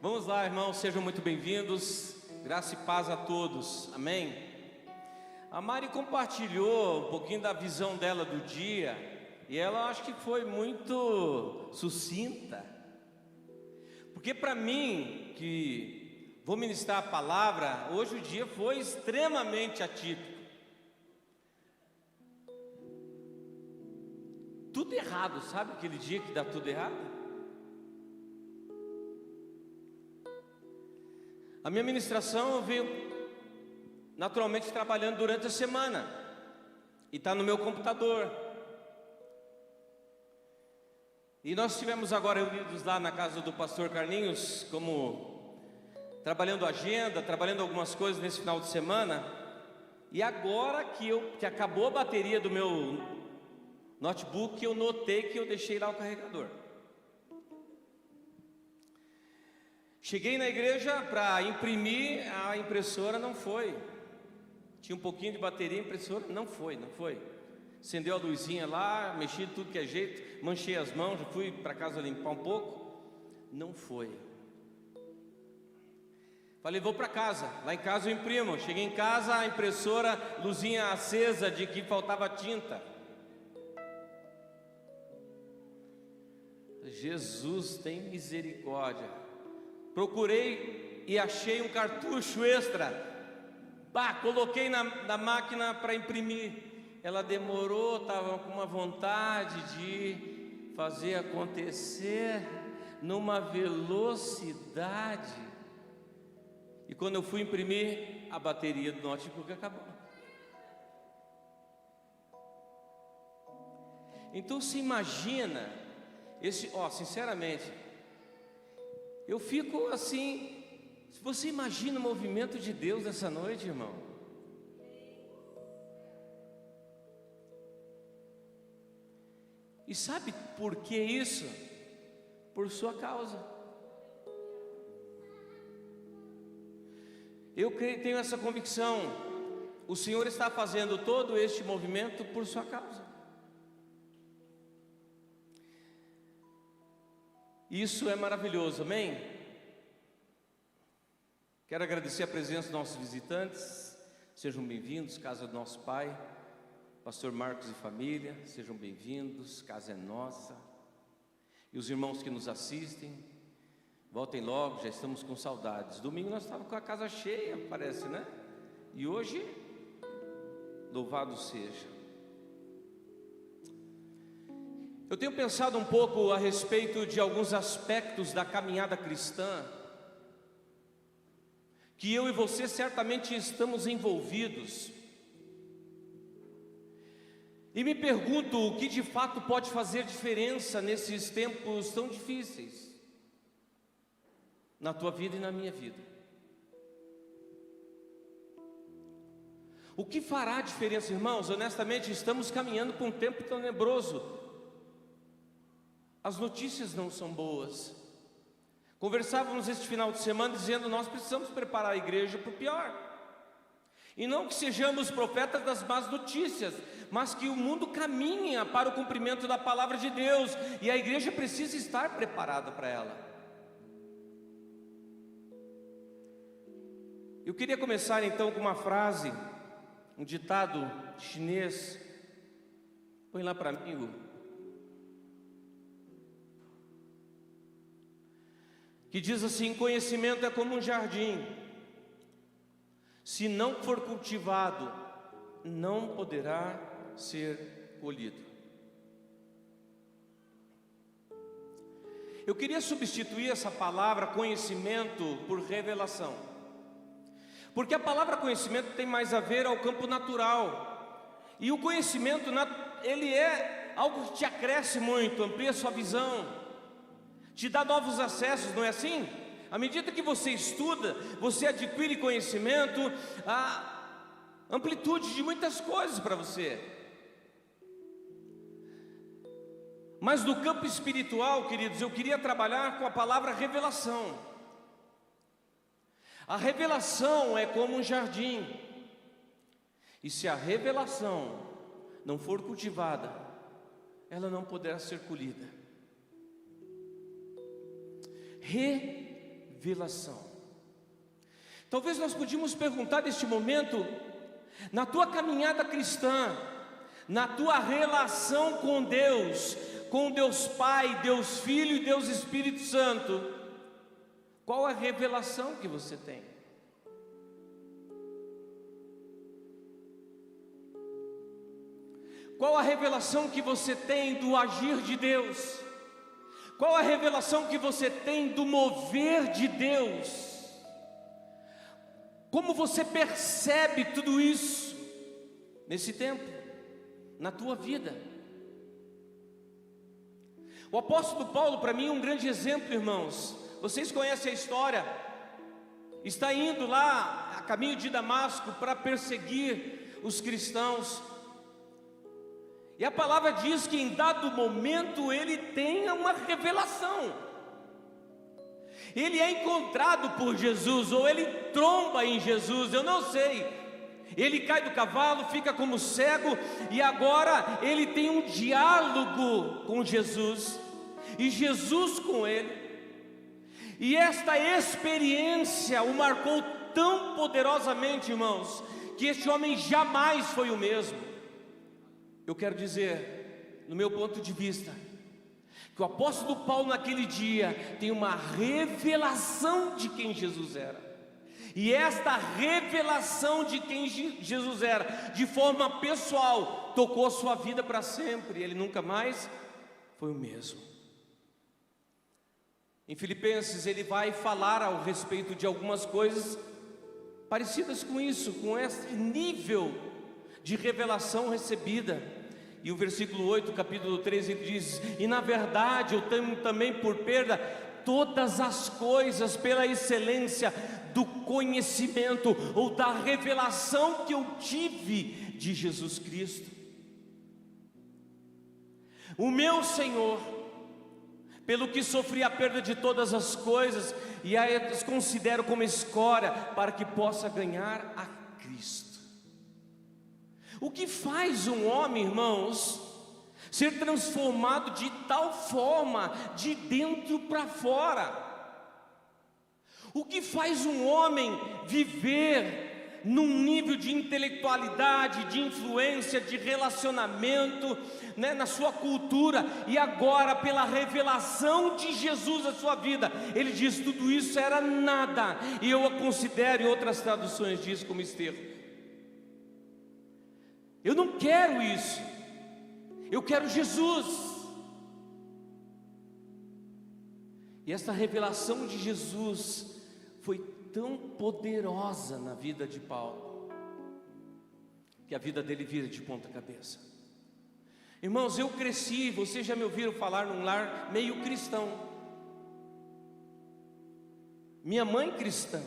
Vamos lá, irmãos, sejam muito bem-vindos. Graça e paz a todos, amém? A Mari compartilhou um pouquinho da visão dela do dia, e ela acho que foi muito sucinta, porque para mim, que vou ministrar a palavra, hoje o dia foi extremamente atípico. Tudo errado, sabe aquele dia que dá tudo errado? A minha ministração eu venho naturalmente trabalhando durante a semana, e está no meu computador. E nós estivemos agora reunidos lá na casa do pastor Carlinhos, como trabalhando agenda, trabalhando algumas coisas nesse final de semana. E agora que acabou a bateria do meu notebook, eu notei que eu deixei lá o carregador. Cheguei na igreja para imprimir, a impressora não foi. Tinha um pouquinho de bateria, a impressora não foi. Acendeu a luzinha lá, mexi de tudo que é jeito, manchei as mãos, já fui para casa limpar um pouco, não foi. Falei, vou para casa, lá em casa eu imprimo. Cheguei em casa, a impressora, luzinha acesa de que faltava tinta. Jesus tem misericórdia. Procurei e achei um cartucho extra. Coloquei na máquina para imprimir. Ela demorou, estava com uma vontade de fazer acontecer numa velocidade. E quando eu fui imprimir, a bateria do notebook acabou. Então se imagina sinceramente, eu fico assim. Se você imagina o movimento de Deus essa noite, irmão. E sabe por que isso? Por sua causa. Eu tenho essa convicção. O Senhor está fazendo todo este movimento por sua causa. Isso é maravilhoso, amém? Quero agradecer a presença dos nossos visitantes. Sejam bem-vindos, casa do nosso Pai, pastor Marcos e família, sejam bem-vindos, casa é nossa. E os irmãos que nos assistem, voltem logo, já estamos com saudades. Domingo nós estávamos com a casa cheia, parece, né? E hoje, louvado seja. Eu tenho pensado um pouco a respeito de alguns aspectos da caminhada cristã, que eu e você certamente estamos envolvidos. E me pergunto o que de fato pode fazer diferença nesses tempos tão difíceis, na tua vida e na minha vida. O que fará a diferença, irmãos? Honestamente, estamos caminhando por um tempo tenebroso. As notícias não são boas. Conversávamos este final de semana dizendo: nós precisamos preparar a igreja para o pior. E não que sejamos profetas das más notícias, mas que o mundo caminha para o cumprimento da palavra de Deus, e a igreja precisa estar preparada para ela. Eu queria começar então com uma frase, um ditado chinês. Põe lá para mim, que diz assim: conhecimento é como um jardim, se não for cultivado, não poderá ser colhido. Eu queria substituir essa palavra conhecimento por revelação, porque a palavra conhecimento tem mais a ver ao campo natural, e o conhecimento, ele é algo que te acresce muito, amplia sua visão, te dá novos acessos, não é assim? À medida que você estuda, você adquire conhecimento, a amplitude de muitas coisas para você. Mas no campo espiritual, queridos, eu queria trabalhar com a palavra revelação. A revelação é como um jardim, e se a revelação não for cultivada, ela não poderá ser colhida. revelação. Talvez nós podíamos perguntar neste momento, na tua caminhada cristã, na tua relação com Deus Pai, Deus Filho e Deus Espírito Santo, qual a revelação que você tem? Qual a revelação que você tem do agir de Deus? Qual a revelação que você tem do mover de Deus? Como você percebe tudo isso nesse tempo, na tua vida? O apóstolo Paulo, para mim, é um grande exemplo, irmãos. Vocês conhecem a história? Está indo lá a caminho de Damasco para perseguir os cristãos. E a palavra diz que em dado momento ele tem uma revelação. Ele é encontrado por Jesus, ou ele tromba em Jesus, eu não sei. Ele cai do cavalo, fica como cego, e agora ele tem um diálogo com Jesus, e Jesus com ele. E esta experiência o marcou tão poderosamente, irmãos, que este homem jamais foi o mesmo. Eu quero dizer, no meu ponto de vista, que o apóstolo Paulo naquele dia tem uma revelação de quem Jesus era. E esta revelação de quem Jesus era, de forma pessoal, tocou a sua vida para sempre. Ele nunca mais foi o mesmo. Em Filipenses ele vai falar ao respeito de algumas coisas parecidas com isso, com esse nível de revelação recebida. E o versículo 8, capítulo 13, ele diz: e na verdade eu tenho também por perda todas as coisas pela excelência do conhecimento ou da revelação que eu tive de Jesus Cristo, o meu Senhor, pelo que sofri a perda de todas as coisas e as considero como escória para que possa ganhar a Cristo. O que faz um homem, irmãos, ser transformado de tal forma, de dentro para fora? O que faz um homem viver num nível de intelectualidade, de influência, de relacionamento, na sua cultura, e agora pela revelação de Jesus na sua vida, ele diz: tudo isso era nada, e eu a considero, em outras traduções diz, como esterco. Eu não quero isso, eu quero Jesus. E essa revelação de Jesus foi tão poderosa na vida de Paulo, que a vida dele vira de ponta cabeça. Irmãos, eu cresci, vocês já me ouviram falar num lar meio cristão. Minha mãe cristã,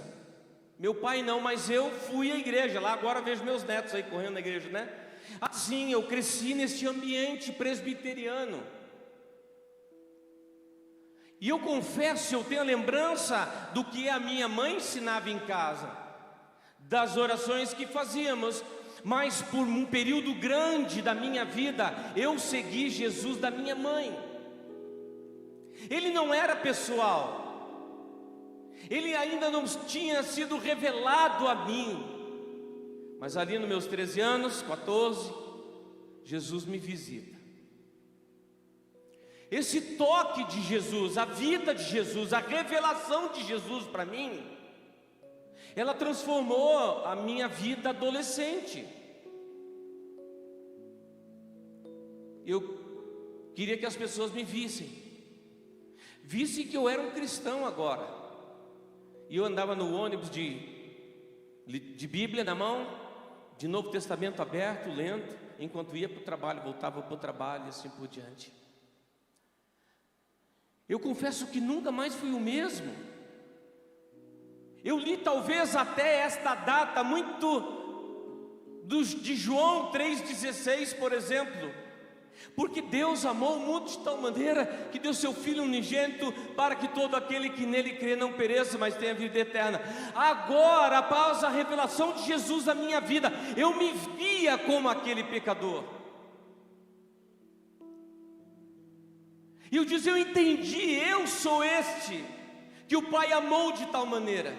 meu pai não, mas eu fui à igreja. Lá agora vejo meus netos aí correndo na igreja, né? Assim, eu cresci neste ambiente presbiteriano. E eu confesso, eu tenho a lembrança do que a minha mãe ensinava em casa, das orações que fazíamos. Mas por um período grande da minha vida, eu segui Jesus da minha mãe. Ele não era pessoal, ele ainda não tinha sido revelado a mim. Mas ali nos meus 13 anos, 14, Jesus me visita. Esse toque de Jesus, a vida de Jesus, a revelação de Jesus para mim, ela transformou a minha vida adolescente. Eu queria que as pessoas me vissem que eu era um cristão agora. E eu andava no ônibus de Bíblia na mão, de Novo Testamento aberto, lendo, enquanto ia para o trabalho, voltava para o trabalho e assim por diante. Eu confesso que nunca mais fui o mesmo. Eu li talvez até esta data muito de João 3,16, por exemplo, porque Deus amou o mundo de tal maneira que deu seu Filho unigênito para que todo aquele que nele crê não pereça, mas tenha vida eterna. Agora, após a revelação de Jesus na minha vida, eu me via como aquele pecador. E eu dizia: eu entendi, eu sou este que o Pai amou de tal maneira.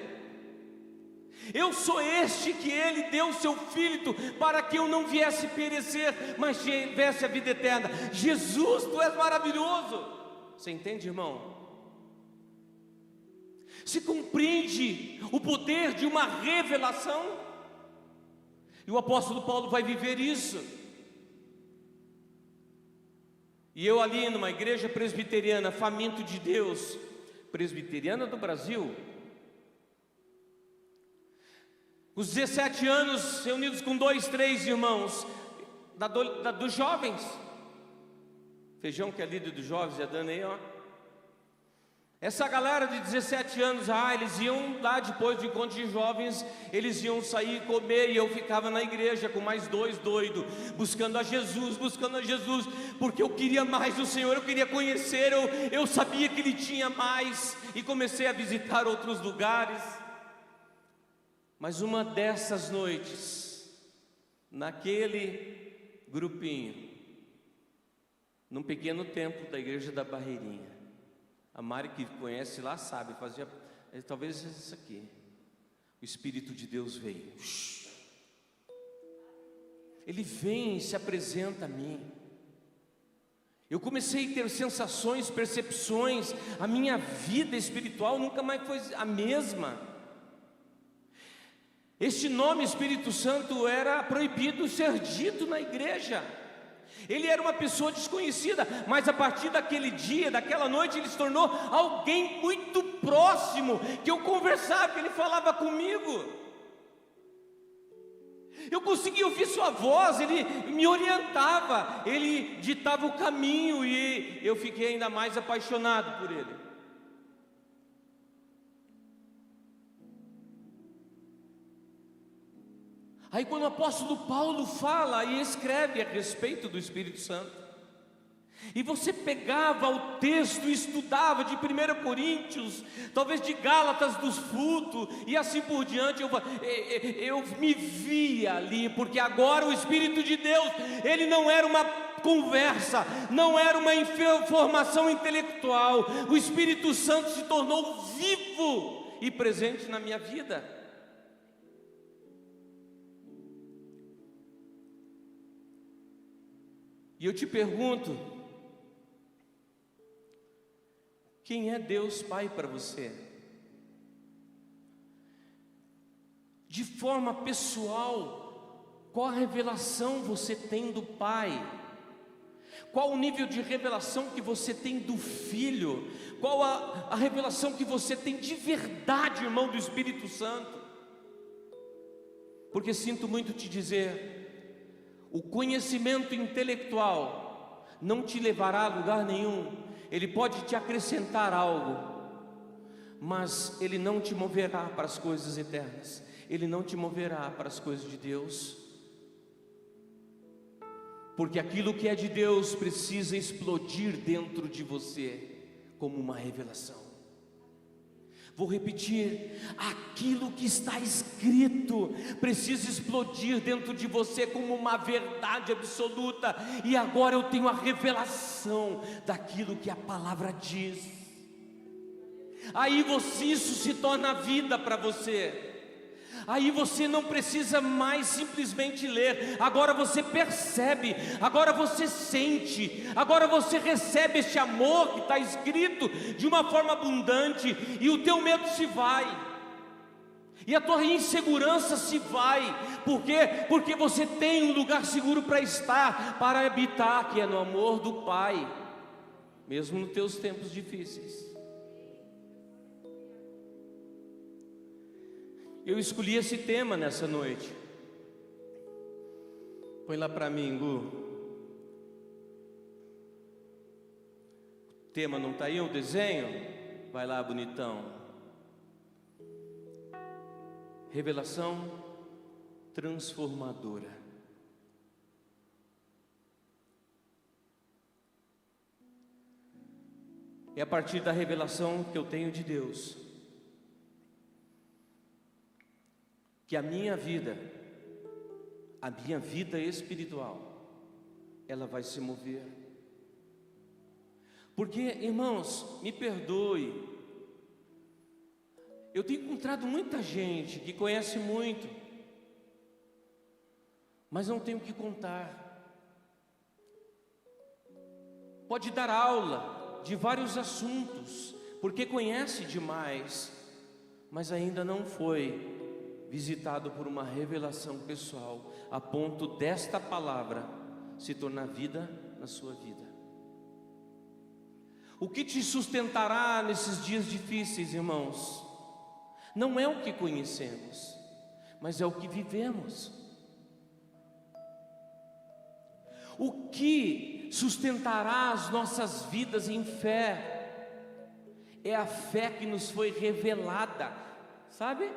Eu sou este que Ele deu o seu Filho para que eu não viesse perecer, mas tivesse a vida eterna. Jesus, Tu és maravilhoso. Você entende, irmão? Se compreende o poder de uma revelação? E o apóstolo Paulo vai viver isso. E eu ali numa igreja presbiteriana, faminto de Deus, presbiteriana do Brasil, os 17 anos reunidos com 2, 3 irmãos dos jovens. Feijão, que é líder dos jovens, já dando aí, ó. Essa galera de 17 anos, eles iam lá depois do encontro de jovens, eles iam sair e comer, e eu ficava na igreja com mais 2 doidos, buscando a Jesus, porque eu queria mais do Senhor, eu queria conhecer, eu sabia que Ele tinha mais, e comecei a visitar outros lugares. Mas uma dessas noites, naquele grupinho, num pequeno templo da igreja da Barreirinha, a Mari que conhece lá sabe, fazia, talvez isso aqui, o Espírito de Deus veio, Ele vem e se apresenta a mim. Eu comecei a ter sensações, percepções, a minha vida espiritual nunca mais foi a mesma. Este nome Espírito Santo era proibido ser dito na igreja. Ele era uma pessoa desconhecida, mas a partir daquele dia, daquela noite, ele se tornou alguém muito próximo, que eu conversava, que ele falava comigo. Eu conseguia ouvir sua voz, ele me orientava, ele ditava o caminho, e eu fiquei ainda mais apaixonado por ele. Aí quando o apóstolo Paulo fala e escreve a respeito do Espírito Santo, e você pegava o texto e estudava de 1 Coríntios, talvez de Gálatas dos frutos, e assim por diante, eu me via ali, porque agora o Espírito de Deus, ele não era uma conversa, não era uma informação intelectual, o Espírito Santo se tornou vivo e presente na minha vida. E eu te pergunto, quem é Deus Pai para você? De forma pessoal, qual a revelação você tem do Pai? Qual o nível de revelação que você tem do Filho? Qual a revelação que você tem de verdade, irmão, do Espírito Santo? Porque sinto muito te dizer, o conhecimento intelectual não te levará a lugar nenhum. Ele pode te acrescentar algo, mas ele não te moverá para as coisas eternas. Ele não te moverá para as coisas de Deus. Porque aquilo que é de Deus precisa explodir dentro de você como uma revelação. Vou repetir, aquilo que está escrito precisa explodir dentro de você como uma verdade absoluta. E agora eu tenho a revelação daquilo que a palavra diz. Aí isso se torna vida para você. Aí você não precisa mais simplesmente ler, agora você percebe, agora você sente, agora você recebe este amor que está escrito de uma forma abundante, e o teu medo se vai, e a tua insegurança se vai. Por quê? Porque você tem um lugar seguro para estar, para habitar, que é no amor do Pai, mesmo nos teus tempos difíceis. Eu escolhi esse tema nessa noite. Põe lá para mim, Gu. O tema não está aí, o desenho? Vai lá, bonitão. Revelação transformadora. É a partir da revelação que eu tenho de Deus que a minha vida espiritual, ela vai se mover. Porque, irmãos, me perdoe, Eu tenho encontrado muita gente que conhece muito, mas não tem o que contar. Pode dar aula de vários assuntos, porque conhece demais, mas ainda não foi visitado por uma revelação pessoal, a ponto desta palavra se tornar vida na sua vida. O que te sustentará nesses dias difíceis, irmãos, não é o que conhecemos, mas é o que vivemos. O que sustentará as nossas vidas em fé é a fé que nos foi revelada, sabe?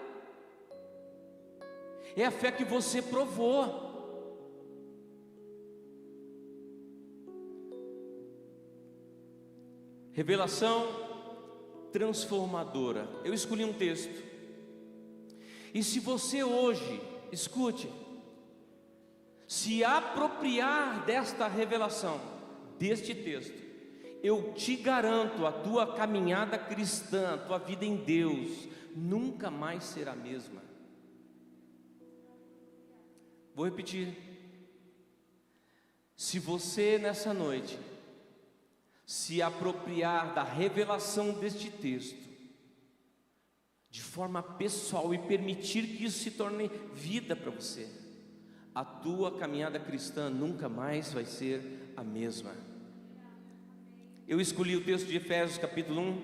É a fé que você provou. Revelação transformadora. Eu escolhi um texto. E se você hoje, escute, se apropriar desta revelação, deste texto, eu te garanto, a tua caminhada cristã, a tua vida em Deus, nunca mais será a mesma. Vou repetir. Se você nessa noite se apropriar da revelação deste texto de forma pessoal e permitir que isso se torne vida para você, a tua caminhada cristã nunca mais vai ser a mesma. Eu escolhi o texto de Efésios capítulo 1,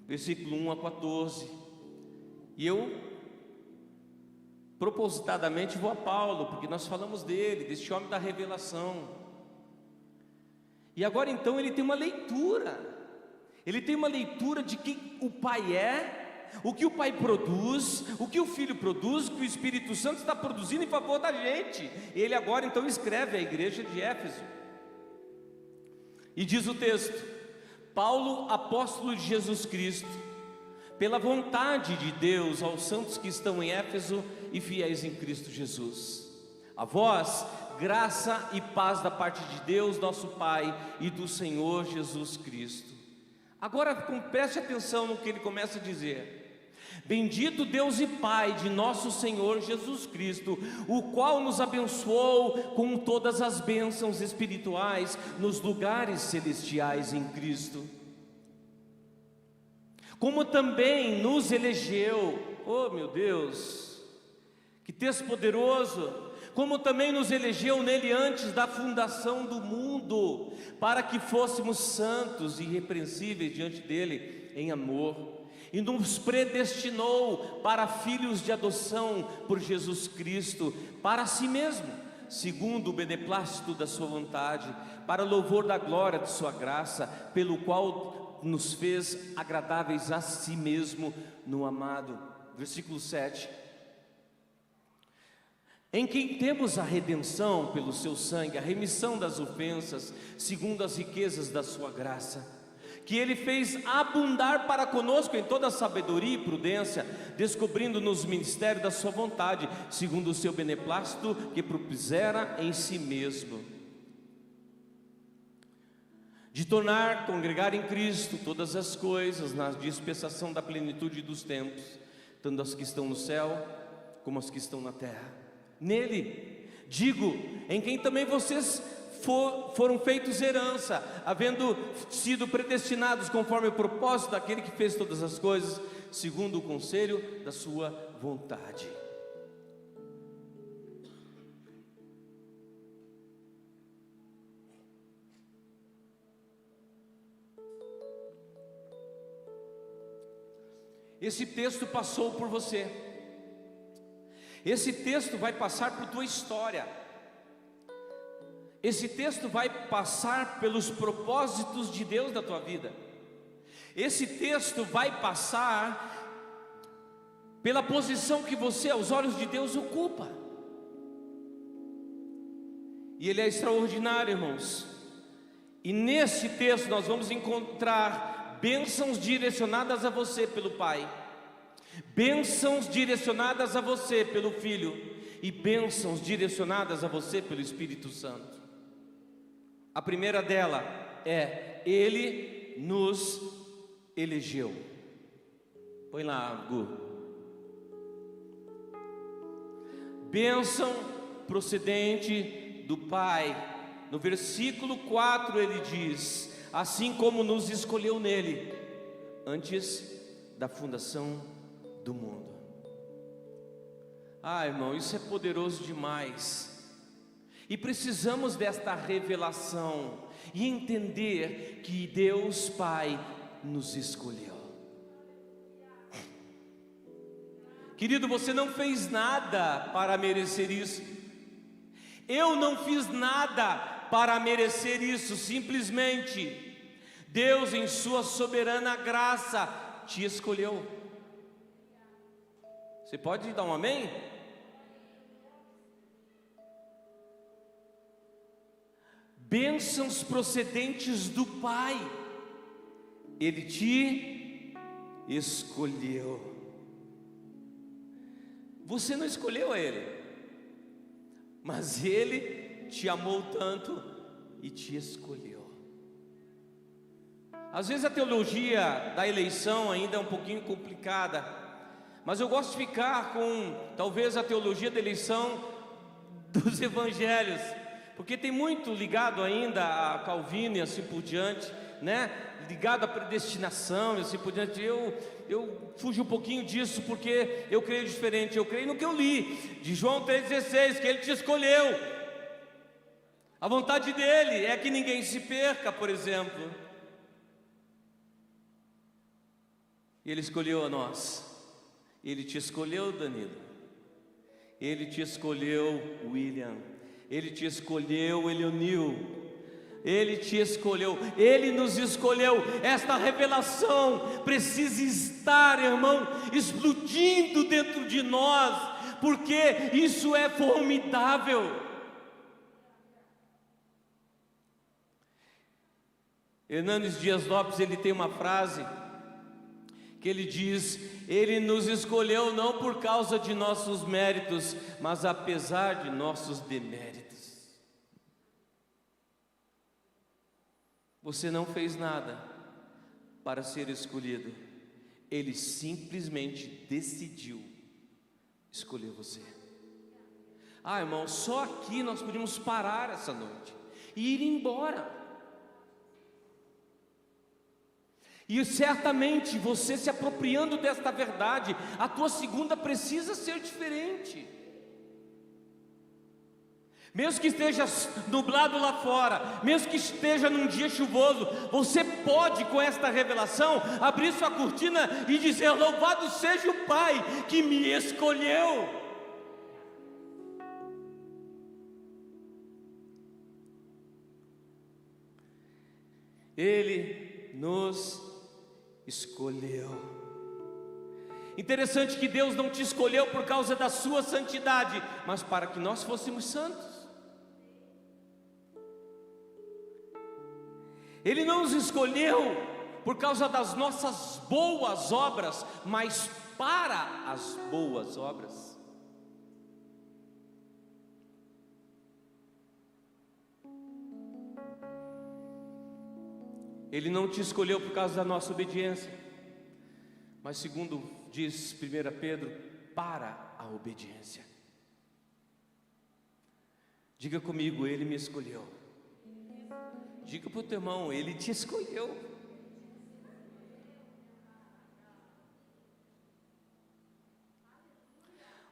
versículo 1 a 14, e eu propositadamente vou a Paulo, porque nós falamos dele, deste homem da revelação. E agora então ele tem uma leitura de quem o Pai é, o que o Pai produz, o que o Filho produz, o que o Espírito Santo está produzindo em favor da gente. Ele agora então escreve à igreja de Éfeso, e diz o texto: Paulo, apóstolo de Jesus Cristo, pela vontade de Deus, aos santos que estão em Éfeso e fiéis em Cristo Jesus. A vós, graça e paz da parte de Deus, nosso Pai, e do Senhor Jesus Cristo. Agora preste atenção no que ele começa a dizer: bendito Deus e Pai de nosso Senhor Jesus Cristo, o qual nos abençoou com todas as bênçãos espirituais nos lugares celestiais em Cristo, como também nos elegeu. Oh meu Deus, que texto poderoso! Como também nos elegeu nele antes da fundação do mundo, para que fôssemos santos e irrepreensíveis diante dele em amor, e nos predestinou para filhos de adoção por Jesus Cristo, para si mesmo, segundo o beneplácito da sua vontade, para louvor da glória de sua graça, pelo qual nos fez agradáveis a si mesmo no amado. Versículo 7: em quem temos a redenção pelo seu sangue, a remissão das ofensas, segundo as riquezas da sua graça, que ele fez abundar para conosco em toda sabedoria e prudência, descobrindo-nos o ministério da sua vontade, segundo o seu beneplácito que propusera em si mesmo, de tornar congregar em Cristo todas as coisas na dispensação da plenitude dos tempos, tanto as que estão no céu como as que estão na terra. Nele, digo, em quem também vocês foram feitos herança, havendo sido predestinados conforme o propósito daquele que fez todas as coisas, segundo o conselho da sua vontade. Esse texto passou por você. Esse texto vai passar por tua história. Esse texto vai passar pelos propósitos de Deus da tua vida. Esse texto vai passar pela posição que você, aos olhos de Deus, ocupa. E ele é extraordinário, irmãos. E nesse texto nós vamos encontrar bênçãos direcionadas a você pelo Pai, bênçãos direcionadas a você pelo Filho, e bênçãos direcionadas a você pelo Espírito Santo. A primeira dela é: Ele nos elegeu. Põe lá, Gu. Bênção procedente do Pai. No versículo 4 ele diz: assim como nos escolheu nele, antes da fundação do mundo. Ah, irmão, isso é poderoso demais. E precisamos desta revelação e entender que Deus Pai nos escolheu. Querido, você não fez nada para merecer isso. Eu não fiz nada para merecer isso. Simplesmente Deus, em sua soberana graça, te escolheu. Você pode dar um amém? Bênçãos procedentes do Pai, Ele te escolheu. Você não escolheu a Ele, mas Ele te amou tanto e te escolheu. Às vezes a teologia da eleição ainda é um pouquinho complicada, mas eu gosto de ficar com talvez a teologia da eleição dos evangelhos, porque tem muito ligado ainda a Calvino e assim por diante, né? Ligado à predestinação e assim por diante. Eu fujo um pouquinho disso porque eu creio diferente. Eu creio no que eu li de João 3,16, que Ele te escolheu. A vontade dEle é que ninguém se perca, por exemplo. Ele escolheu a nós. Ele te escolheu, Danilo. Ele te escolheu, William. Ele te escolheu, Eleonil. Ele te escolheu, Ele nos escolheu. Esta revelação precisa estar, irmão, explodindo dentro de nós, porque isso é formidável. Hernanes Dias Lopes, ele tem uma frase que ele diz: Ele nos escolheu não por causa de nossos méritos, mas apesar de nossos deméritos. Você não fez nada para ser escolhido. Ele simplesmente decidiu escolher você. Ah, irmão, só aqui nós podíamos parar essa noite e ir embora. E certamente você se apropriando desta verdade, a tua segunda precisa ser diferente. Mesmo que esteja nublado lá fora, mesmo que esteja num dia chuvoso, você pode, com esta revelação, abrir sua cortina e dizer: louvado seja o Pai que me escolheu. Ele nos escolheu. Interessante que Deus não te escolheu por causa da sua santidade, mas para que nós fôssemos santos. Ele não nos escolheu por causa das nossas boas obras, mas para as boas obras. Ele não te escolheu por causa da nossa obediência, mas segundo diz 1 Pedro, para a obediência. Diga comigo: Ele me escolheu. Diga para o teu irmão: Ele te escolheu.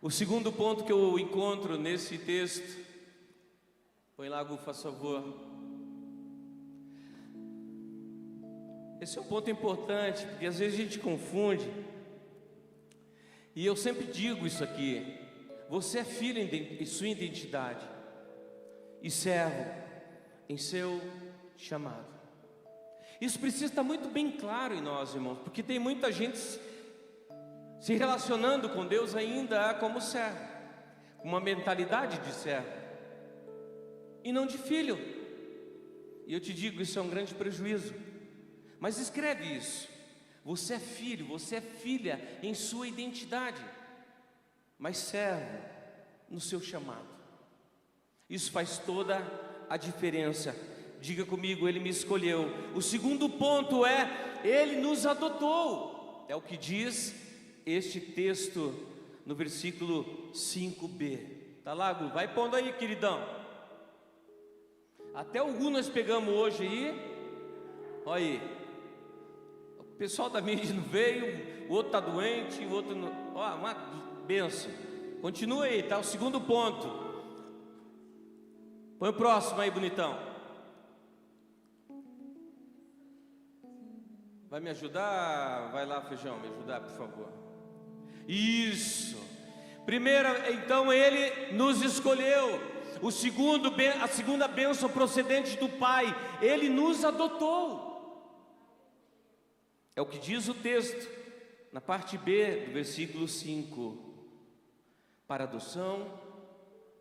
O segundo ponto que eu encontro nesse texto, põe lá, Gu, faz favor. Esse é um ponto importante, porque às vezes a gente confunde. E eu sempre digo isso aqui: você é filho em sua identidade e servo em seu chamado. Isso precisa estar muito bem claro em nós, irmãos, porque tem muita gente se relacionando com Deus ainda como servo, com uma mentalidade de servo e não de filho. E eu te digo, isso é um grande prejuízo. Mas escreve isso: você é filho, você é filha em sua identidade, mas servo no seu chamado. Isso faz toda a diferença. Diga comigo: Ele me escolheu. O segundo ponto é: Ele nos adotou. É o que diz este texto no versículo 5b. Tá lá, Gu? Vai pondo aí, queridão. Até o Gu nós pegamos hoje aí. Olha aí. O pessoal da mídia não veio, o outro está doente, o outro não. Ó, uma benção. Continua aí, tá? O segundo ponto. Põe o próximo aí, bonitão. Vai me ajudar? Vai lá, Feijão, me ajudar, por favor. Isso. Primeira, então ele nos escolheu. O segundo, a segunda bênção procedente do Pai, ele nos adotou. É o que diz o texto, na parte B do versículo 5. Para adoção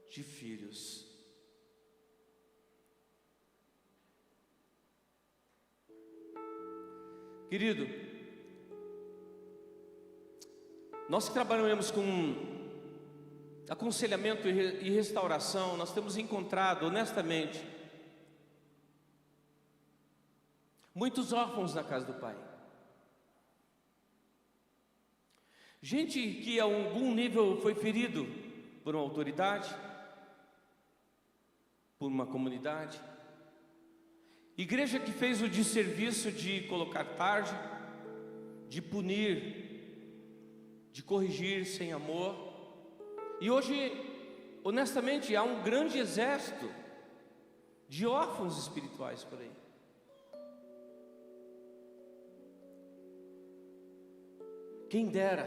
de filhos. Querido, nós que trabalhamos com aconselhamento e restauração, nós temos encontrado, honestamente, muitos órfãos na casa do Pai. Gente que a algum nível foi ferido por uma autoridade, por uma comunidade. Igreja que fez o desserviço de colocar tarde, de punir, de corrigir sem amor. E hoje, honestamente, há um grande exército de órfãos espirituais por aí. Quem dera,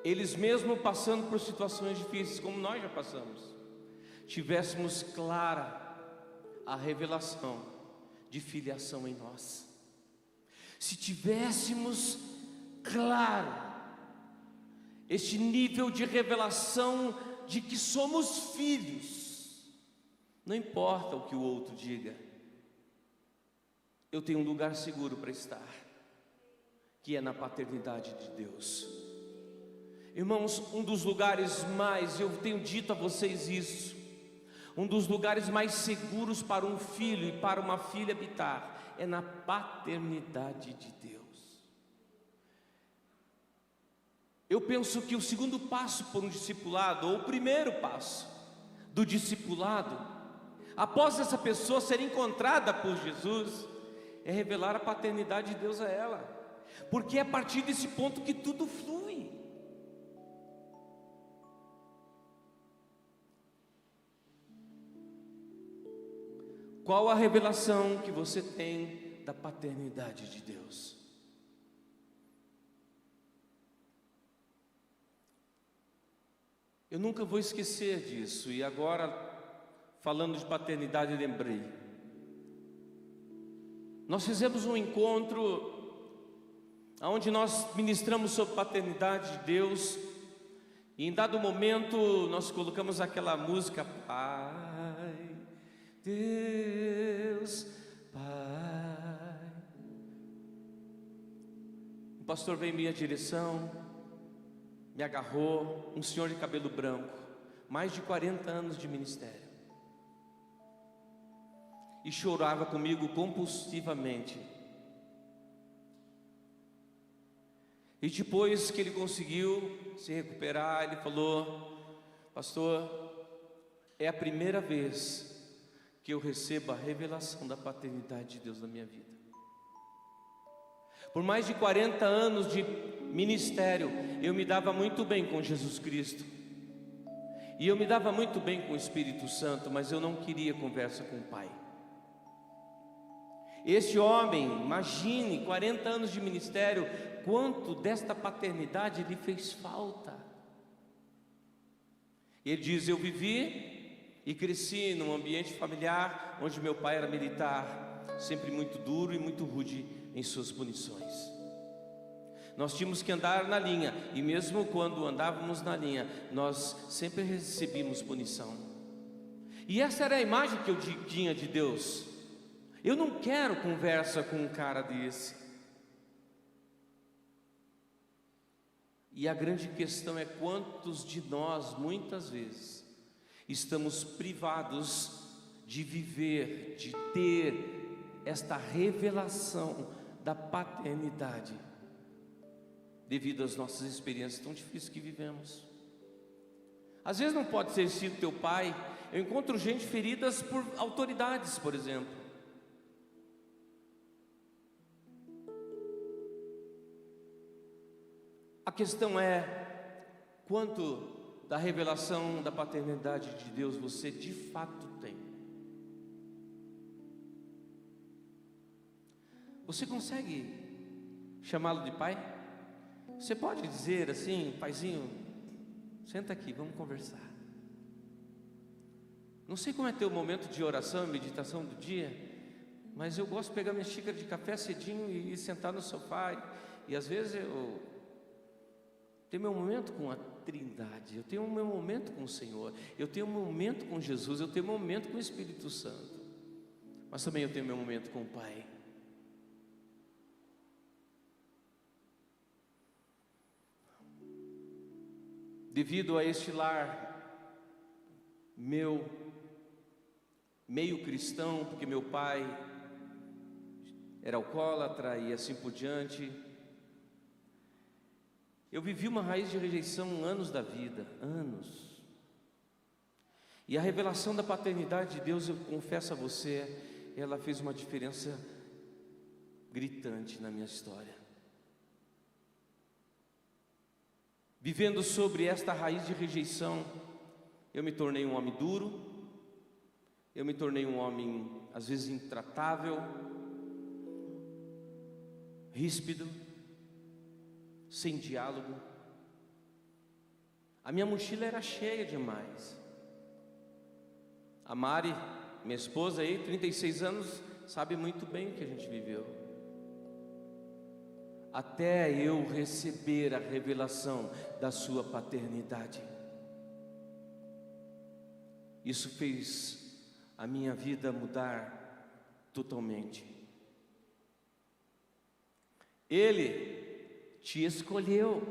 eles mesmo passando por situações difíceis, como nós já passamos, tivéssemos clara a revelação de filiação em nós. Se tivéssemos claro este nível de revelação de que somos filhos, não importa o que o outro diga, eu tenho um lugar seguro para estar, que é na paternidade de Deus. Irmãos, um dos lugares mais, eu tenho dito a vocês isso, um dos lugares mais seguros para um filho e para uma filha habitar é na paternidade de Deus. Eu penso que o segundo passo por um discipulado, ou o primeiro passo do discipulado, após essa pessoa ser encontrada por Jesus, é revelar a paternidade de Deus a ela, porque é a partir desse ponto que tudo flui. Qual a revelação que você tem da paternidade de Deus? Eu nunca vou esquecer disso, e agora, falando de paternidade, lembrei. Nós fizemos um encontro, onde nós ministramos sobre paternidade de Deus, e em dado momento, nós colocamos aquela música, Pai, Deus, Pai. O pastor veio em minha direção, me agarrou, um senhor de cabelo branco, mais de 40 anos de ministério, e chorava comigo compulsivamente. E depois que ele conseguiu se recuperar, ele falou: pastor, é a primeira vez que eu recebo a revelação da paternidade de Deus na minha vida. Por mais de 40 anos de ministério, eu me dava muito bem com Jesus Cristo, e eu me dava muito bem com o Espírito Santo, mas eu não queria conversa com o Pai. Este homem, imagine, 40 anos de ministério, quanto desta paternidade lhe fez falta. Ele diz: eu vivi e cresci num ambiente familiar onde meu pai era militar, sempre muito duro e muito rude em suas punições. Nós tínhamos que andar na linha, e mesmo quando andávamos na linha, nós sempre recebíamos punição. E essa era a imagem que eu tinha de Deus. Eu não quero conversa com um cara desse. E a grande questão é quantos de nós, muitas vezes, estamos privados de viver, de ter esta revelação da paternidade devido às nossas experiências tão difíceis que vivemos. Às vezes não pode ter sido teu pai. Eu encontro gente feridas por autoridades, por exemplo. A questão é: quanto da revelação da paternidade de Deus você de fato tem? Você consegue chamá-lo de pai? Você pode dizer assim: paizinho, senta aqui, vamos conversar. Não sei como é teu momento de oração e meditação do dia, mas eu gosto de pegar minha xícara de café cedinho e sentar no sofá. E às vezes eu tenho meu momento com a Trindade, eu tenho meu momento com o Senhor, eu tenho meu momento com Jesus, eu tenho meu momento com o Espírito Santo, mas também eu tenho meu momento com o Pai. Devido a este lar meu, meio cristão, porque meu pai era alcoólatra e assim por diante, eu vivi uma raiz de rejeição anos da vida, anos. E a revelação da paternidade de Deus, eu confesso a você, ela fez uma diferença gritante na minha história. Vivendo sobre esta raiz de rejeição, eu me tornei um homem duro, eu me tornei um homem às vezes intratável, ríspido, sem diálogo. A minha mochila era cheia demais. A Mari, minha esposa aí, 36 anos, sabe muito bem o que a gente viveu. Até eu receber a revelação da sua paternidade. Isso fez a minha vida mudar totalmente. Ele te escolheu,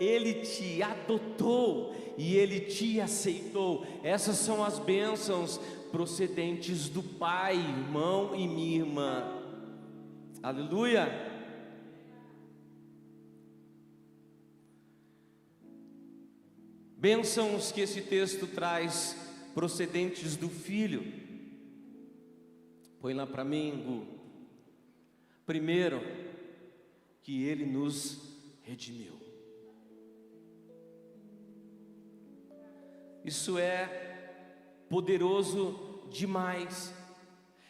Ele te adotou e Ele te aceitou. Essas são as bênçãos procedentes do Pai, irmão e minha irmã. Aleluia! Bênçãos que esse texto traz procedentes do Filho. Põe lá para mim, Gu. Primeiro, que Ele nos redimiu. Isso é poderoso demais.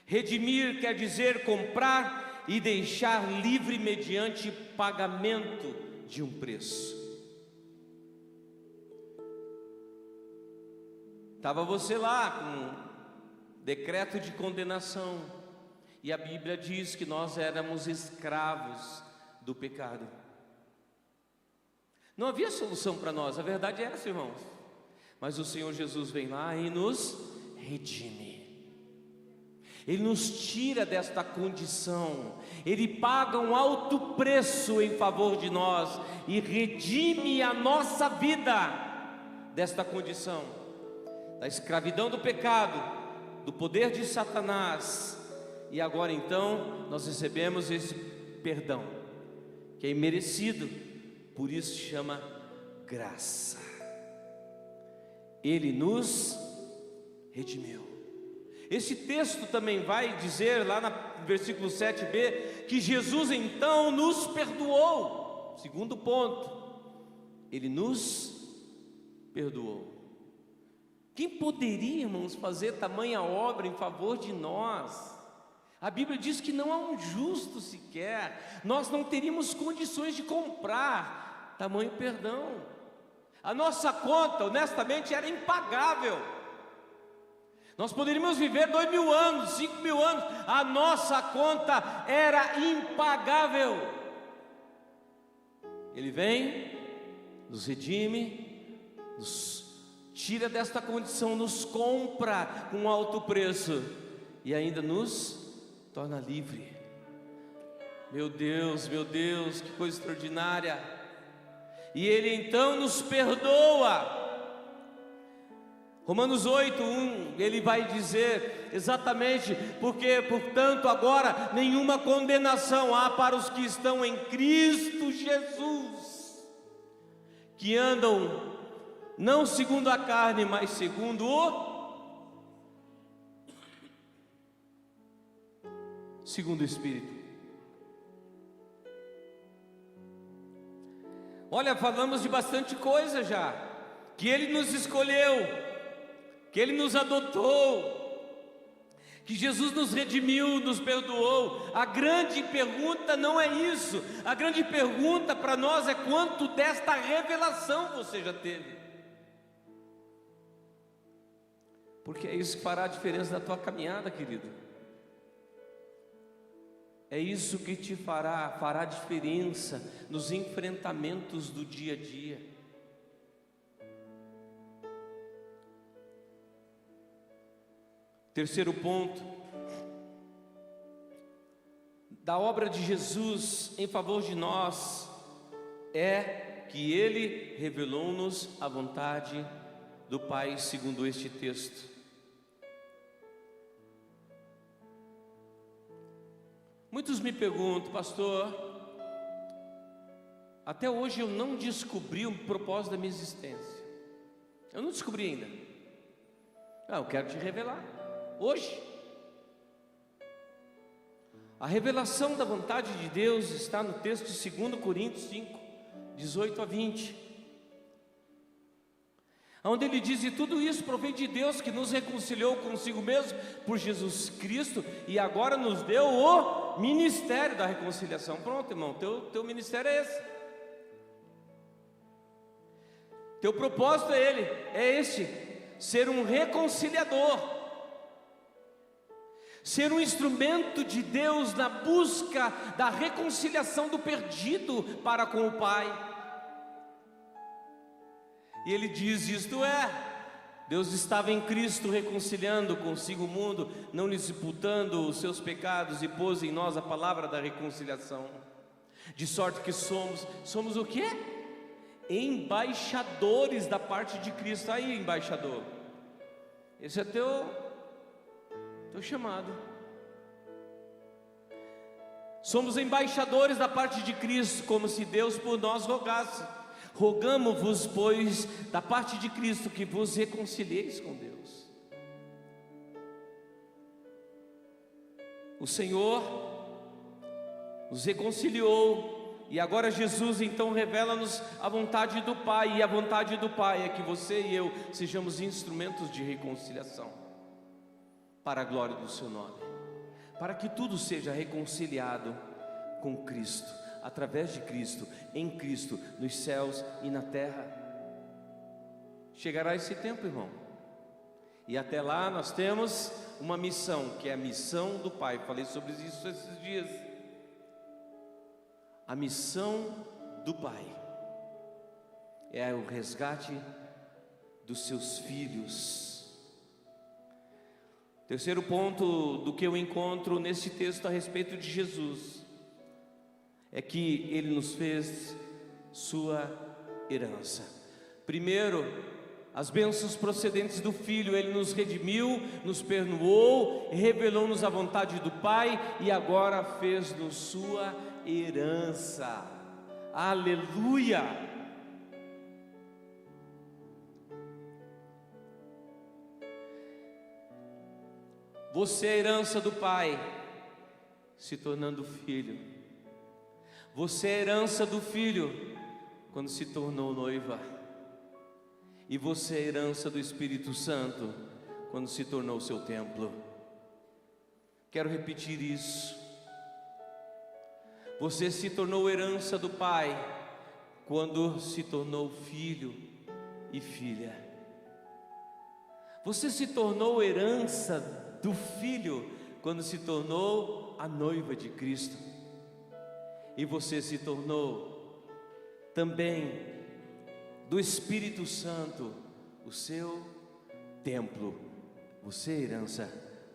Redimir quer dizer comprar e deixar livre mediante pagamento de um preço. Estava você lá com decreto de condenação, e a Bíblia diz que nós éramos escravos do pecado. Não havia solução para nós, a verdade é essa, irmãos. Mas o Senhor Jesus vem lá e nos redime. Ele nos tira desta condição. Ele paga um alto preço em favor de nós e redime a nossa vida desta condição, da escravidão do pecado, do poder de Satanás. E agora então nós recebemos esse perdão, que é imerecido, por isso se chama graça. Ele nos redimiu. Esse texto também vai dizer lá no versículo 7b, que Jesus então nos perdoou. Segundo ponto, Ele nos perdoou. Quem poderia, irmãos, fazer tamanha obra em favor de nós? A Bíblia diz que não há um justo sequer. Nós não teríamos condições de comprar tamanho perdão. A nossa conta, honestamente, era impagável. Nós poderíamos viver 2.000 anos, 5.000 anos. A nossa conta era impagável. Ele vem, nos redime, nos tira desta condição, nos compra com alto preço e ainda nos torna livre. Meu Deus, que coisa extraordinária! E Ele então nos perdoa. Romanos 8:1, ele vai dizer exatamente: porque, portanto, agora nenhuma condenação há para os que estão em Cristo Jesus, que andam não segundo a carne, mas segundo o Espírito. Olha, falamos de bastante coisa já, que Ele nos escolheu, que Ele nos adotou, que Jesus nos redimiu, nos perdoou. A grande pergunta não é isso. A grande pergunta para nós é: quanto desta revelação você já teve? Porque é isso que fará a diferença na tua caminhada, querido. É isso que te fará diferença nos enfrentamentos do dia a dia. Terceiro ponto da obra de Jesus em favor de nós é que Ele revelou-nos a vontade do Pai, segundo este texto. Muitos me perguntam: pastor, até hoje eu não descobri o propósito da minha existência. Eu não descobri ainda. Eu quero te revelar hoje. A revelação da vontade de Deus está no texto de 2 Coríntios 5, 18 a 20, onde ele diz: e tudo isso provém de Deus, que nos reconciliou consigo mesmo por Jesus Cristo, e agora nos deu o ministério da reconciliação. Pronto, irmão, teu ministério é esse. Teu propósito é este: ser um reconciliador, ser um instrumento de Deus na busca da reconciliação do perdido para com o Pai. E ele diz: isto é, Deus estava em Cristo reconciliando consigo o mundo, não lhes imputando os seus pecados, e pôs em nós a palavra da reconciliação. De sorte que somos o quê? Embaixadores da parte de Cristo. Aí, embaixador, esse é teu chamado. Somos embaixadores da parte de Cristo, como se Deus por nós rogasse. Rogamo-vos, pois, da parte de Cristo, que vos reconcilieis com Deus. O Senhor nos reconciliou, e agora Jesus então revela-nos a vontade do Pai, e a vontade do Pai é que você e eu sejamos instrumentos de reconciliação, para a glória do seu nome, para que tudo seja reconciliado com Cristo, através de Cristo, em Cristo, nos céus e na terra. Chegará esse tempo, irmão, e até lá nós temos uma missão, que é a missão do Pai. Falei sobre isso esses dias. A missão do Pai é o resgate dos seus filhos. Terceiro ponto do que eu encontro nesse texto a respeito de Jesus é que Ele nos fez sua herança. Primeiro, as bênçãos procedentes do Filho. Ele nos redimiu, nos perdoou, revelou-nos a vontade do Pai, e agora fez-nos sua herança. Aleluia! Você é a herança do Pai, se tornando filho. Você é a herança do Filho, quando se tornou noiva. E você é a herança do Espírito Santo, quando se tornou seu templo. Quero repetir isso. Você se tornou herança do Pai, quando se tornou filho e filha. Você se tornou herança do Filho, quando se tornou a noiva de Cristo. E você se tornou também do Espírito Santo, o seu templo. Você é herança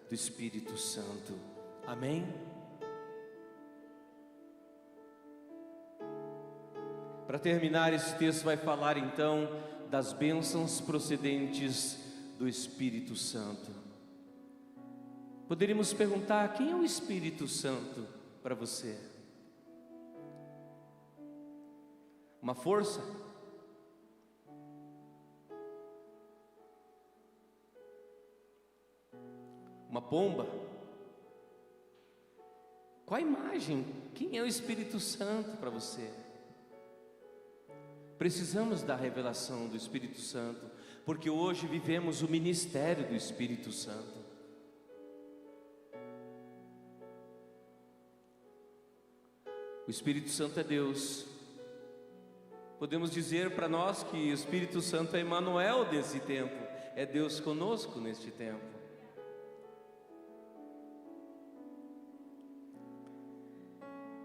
do Espírito Santo. Amém? Para terminar, esse texto vai falar então das bênçãos procedentes do Espírito Santo. Poderíamos perguntar: quem é o Espírito Santo para você? Uma força? Uma pomba? Qual a imagem? Quem é o Espírito Santo para você? Precisamos da revelação do Espírito Santo, porque hoje vivemos o ministério do Espírito Santo. O Espírito Santo é Deus. Podemos dizer para nós que o Espírito Santo é Emmanuel desse tempo, é Deus conosco neste tempo.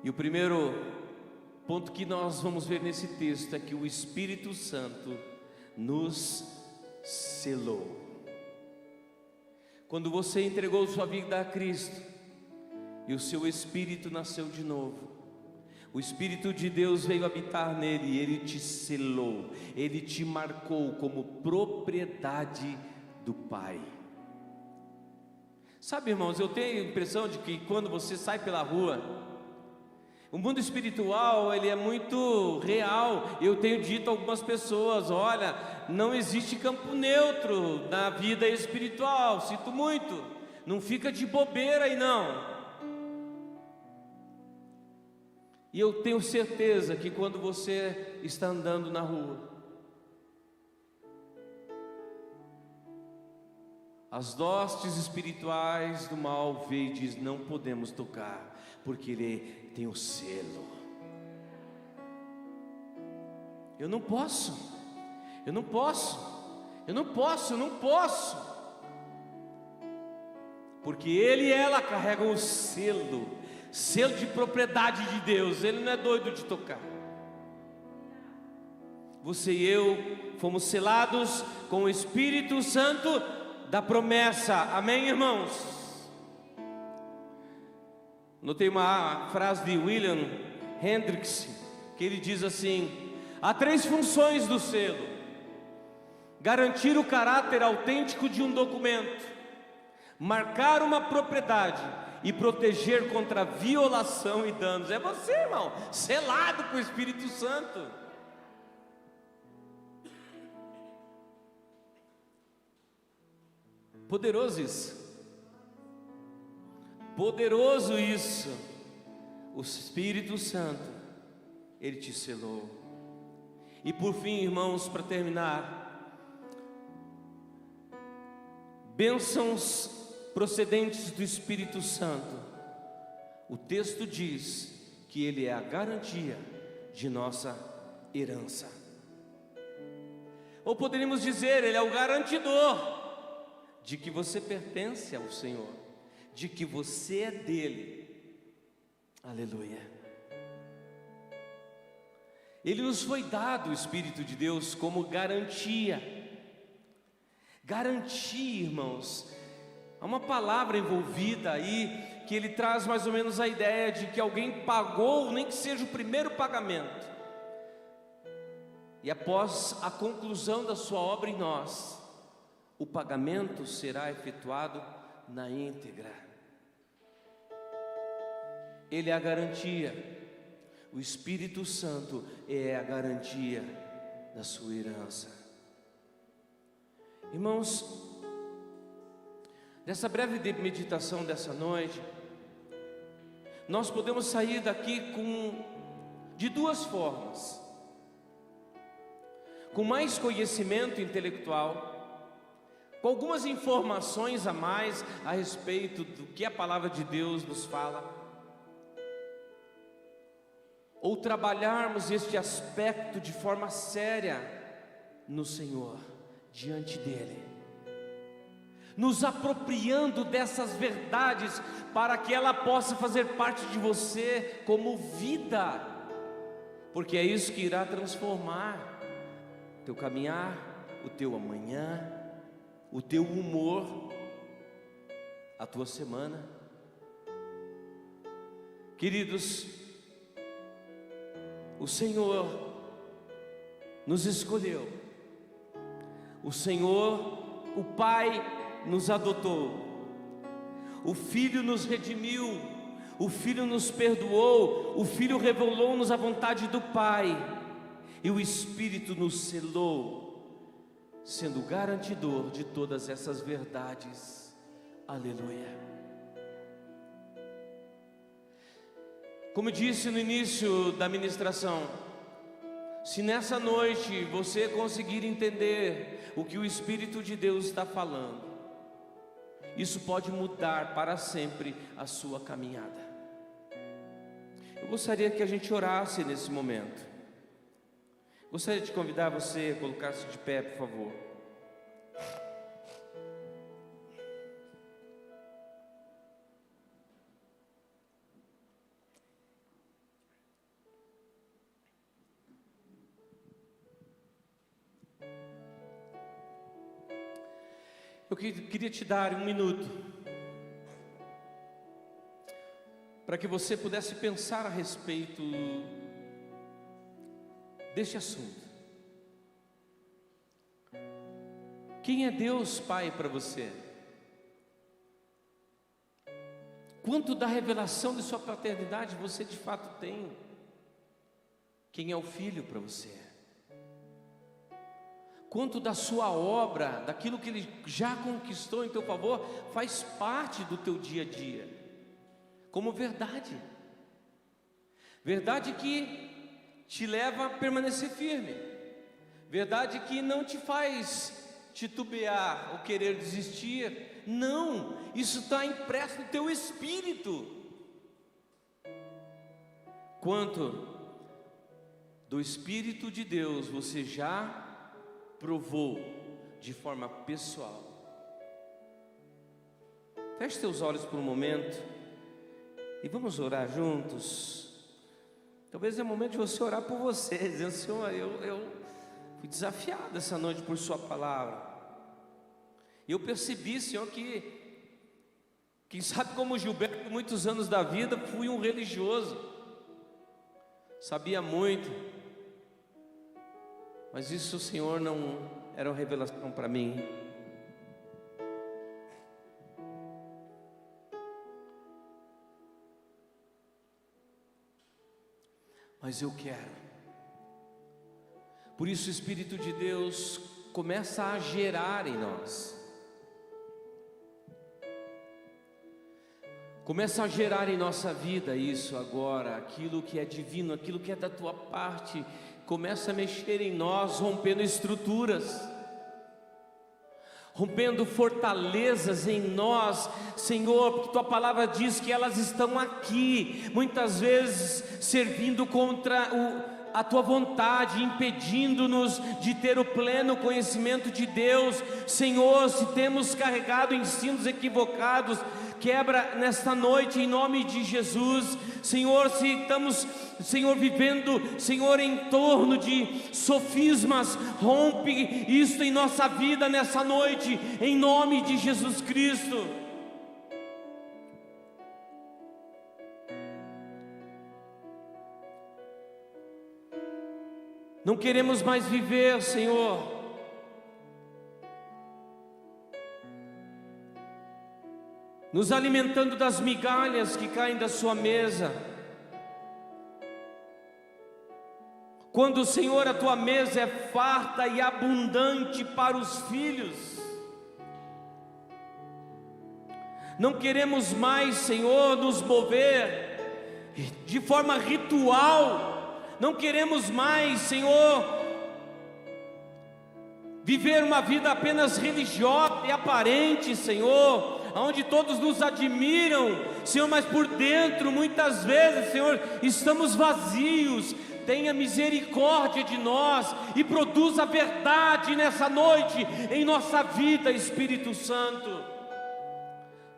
E o primeiro ponto que nós vamos ver nesse texto é que o Espírito Santo nos selou. Quando você entregou sua vida a Cristo e o seu espírito nasceu de novo, o Espírito de Deus veio habitar nele e ele te selou, ele te marcou como propriedade do Pai. Sabe, irmãos, eu tenho a impressão de que quando você sai pela rua, o mundo espiritual, ele é muito real. Eu tenho dito a algumas pessoas: olha, não existe campo neutro na vida espiritual, sinto muito, não fica de bobeira aí não. E eu tenho certeza que quando você está andando na rua, as hostes espirituais do mal veem e diz: não podemos tocar, porque ele tem o selo. Eu não posso, porque ele e ela carregam o selo de propriedade de Deus. Ele não é doido de tocar. Você e eu fomos selados com o Espírito Santo da promessa. Amém, irmãos? Notei uma frase de William Hendricks, que ele diz assim: há 3 funções do selo: garantir o caráter autêntico de um documento, marcar uma propriedade e proteger contra violação e danos. É você, irmão, selado com o Espírito Santo. Poderoso isso. Poderoso isso. O Espírito Santo, ele te selou. E por fim, irmãos, para terminar, bênçãos procedentes do Espírito Santo. O texto diz que ele é a garantia de nossa herança. Ou poderíamos dizer, ele é o garantidor de que você pertence ao Senhor, de que você é dele. Aleluia. Ele nos foi dado, o Espírito de Deus, como garantia. Garantia, irmãos, há uma palavra envolvida aí, que ele traz mais ou menos a ideia de que alguém pagou, nem que seja o primeiro pagamento, e após a conclusão da sua obra em nós, o pagamento será efetuado na íntegra. Ele é a garantia. O Espírito Santo é a garantia da sua herança. Irmãos, dessa breve meditação dessa noite, nós podemos sair daqui de 2 formas: com mais conhecimento intelectual, com algumas informações a mais a respeito do que a palavra de Deus nos fala, ou trabalharmos este aspecto de forma séria no Senhor, diante dEle, nos apropriando dessas verdades, para que ela possa fazer parte de você como vida, porque é isso que irá transformar teu caminhar, o teu amanhã, o teu humor, a tua semana. Queridos, o Senhor nos escolheu, o Senhor o Pai nos adotou, o Filho nos redimiu, o Filho nos perdoou, o Filho revelou-nos a vontade do Pai, e o Espírito nos selou, sendo garantidor de todas essas verdades. Aleluia. Como eu disse no início da ministração, se nessa noite você conseguir entender o que o Espírito de Deus está falando, isso pode mudar para sempre a sua caminhada. Eu gostaria que a gente orasse nesse momento. Gostaria de convidar você a colocar-se de pé, por favor. Eu queria te dar 1 minuto para que você pudesse pensar a respeito deste assunto. Quem é Deus Pai para você? Quanto da revelação de sua paternidade você de fato tem? Quem é o Filho para você? Quanto da sua obra, daquilo que Ele já conquistou em teu favor, faz parte do teu dia a dia, como verdade. Verdade que te leva a permanecer firme. Verdade que não te faz titubear ou querer desistir. Não, isso está impresso no teu espírito. Quanto do Espírito de Deus você já provou de forma pessoal? Feche teus olhos por um momento e vamos orar juntos. Talvez é o momento de você orar por você, dizendo: Senhor, eu fui desafiado essa noite por sua palavra. E eu percebi, Senhor, que quem sabe como Gilberto, por muitos anos da vida, fui um religioso, sabia muito, mas isso, Senhor, não era uma revelação para mim. Mas eu quero. Por isso o Espírito de Deus começa a gerar em nós. Começa a gerar em nossa vida isso agora, aquilo que é divino, aquilo que é da tua parte. Começa a mexer em nós, rompendo estruturas, rompendo fortalezas em nós, Senhor, porque tua palavra diz que elas estão aqui, muitas vezes servindo contra a tua vontade, impedindo-nos de ter o pleno conhecimento de Deus. Senhor, se temos carregado ensinos equivocados, quebra nesta noite em nome de Jesus. Senhor, se estamos, Senhor, vivendo, Senhor, em torno de sofismas, rompe isso em nossa vida nessa noite, em nome de Jesus Cristo. Não queremos mais viver, Senhor, nos alimentando das migalhas que caem da sua mesa, quando, Senhor, a tua mesa é farta e abundante para os filhos. Não queremos mais, Senhor, nos mover de forma ritual. Não queremos mais, Senhor, viver uma vida apenas religiosa e aparente, Senhor, onde todos nos admiram, Senhor, mas por dentro, muitas vezes, Senhor, estamos vazios. Tenha misericórdia de nós e produza a verdade nessa noite em nossa vida, Espírito Santo.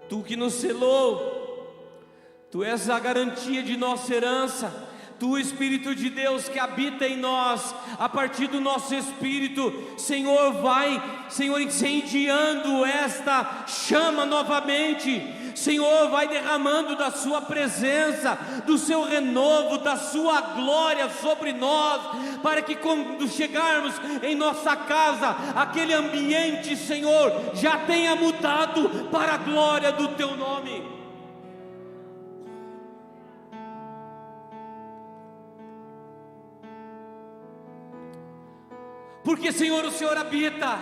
Tu que nos selou, Tu és a garantia de nossa herança, Tu, Espírito de Deus, que habita em nós, a partir do nosso espírito, Senhor, vai, Senhor, incendiando esta chama novamente. Senhor, vai derramando da sua presença, do seu renovo, da sua glória sobre nós, para que quando chegarmos em nossa casa, aquele ambiente, Senhor, já tenha mudado para a glória do teu nome. Porque, Senhor, o Senhor habita,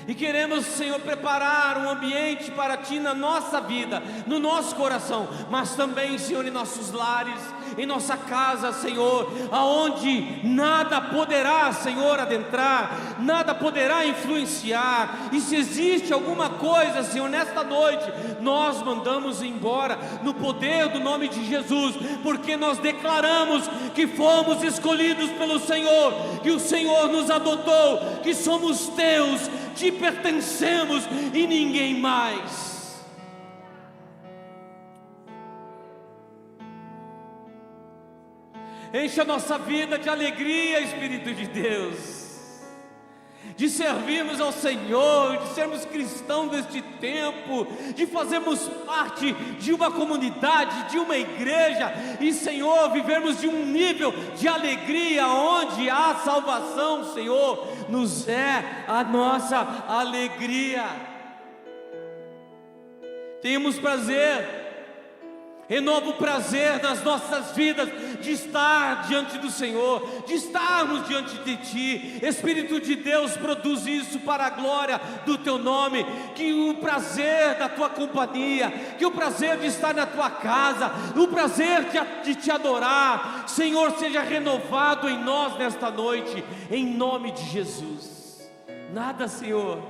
e queremos, Senhor, preparar um ambiente para Ti na nossa vida, no nosso coração, mas também, Senhor, em nossos lares, em nossa casa, Senhor, aonde nada poderá, Senhor, adentrar, nada poderá influenciar. E se existe alguma coisa, Senhor, nesta noite, nós mandamos embora no poder do nome de Jesus, porque nós declaramos que fomos escolhidos pelo Senhor, que o Senhor nos adotou, que somos Teus, Te pertencemos e ninguém mais. Enche a nossa vida de alegria, Espírito de Deus, de servirmos ao Senhor, de sermos cristãos deste tempo, de fazermos parte de uma comunidade, de uma igreja, e, Senhor, vivermos de um nível de alegria, onde a salvação, Senhor, nos é a nossa alegria. Temos prazer, renova o prazer nas nossas vidas de estar diante do Senhor, de estarmos diante de Ti. Espírito de Deus, produz isso para a glória do Teu nome. Que o prazer da Tua companhia, que o prazer de estar na Tua casa, o prazer de Te adorar, Senhor, seja renovado em nós nesta noite, em nome de Jesus. Nada, Senhor,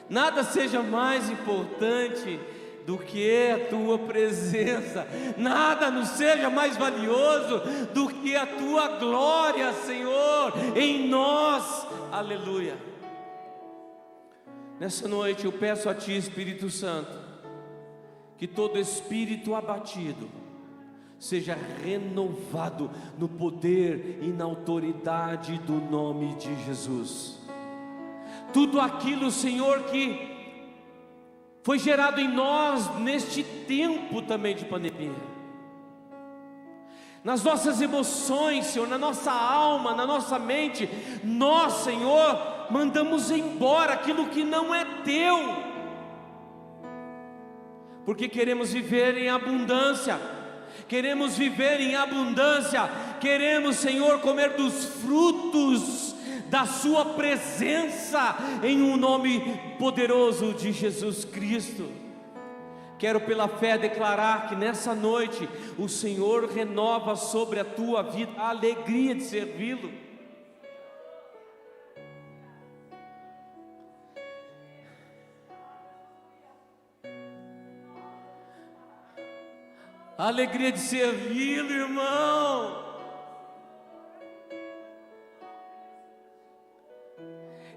nada seja mais importante do que a Tua presença, nada nos seja mais valioso do que a Tua glória, Senhor, em nós, aleluia. Nessa noite eu peço a Ti, Espírito Santo, que todo espírito abatido seja renovado no poder e na autoridade do nome de Jesus. Tudo aquilo, Senhor, que foi gerado em nós neste tempo também de pandemia, nas nossas emoções, Senhor, na nossa alma, na nossa mente, nós, Senhor, mandamos embora aquilo que não é Teu, porque queremos viver em abundância, queremos viver em abundância, queremos, Senhor, comer dos frutos da Sua presença, em um nome poderoso de Jesus Cristo. Quero pela fé declarar que nessa noite o Senhor renova sobre a tua vida a alegria de servi-lo. A alegria de servi-lo, irmão.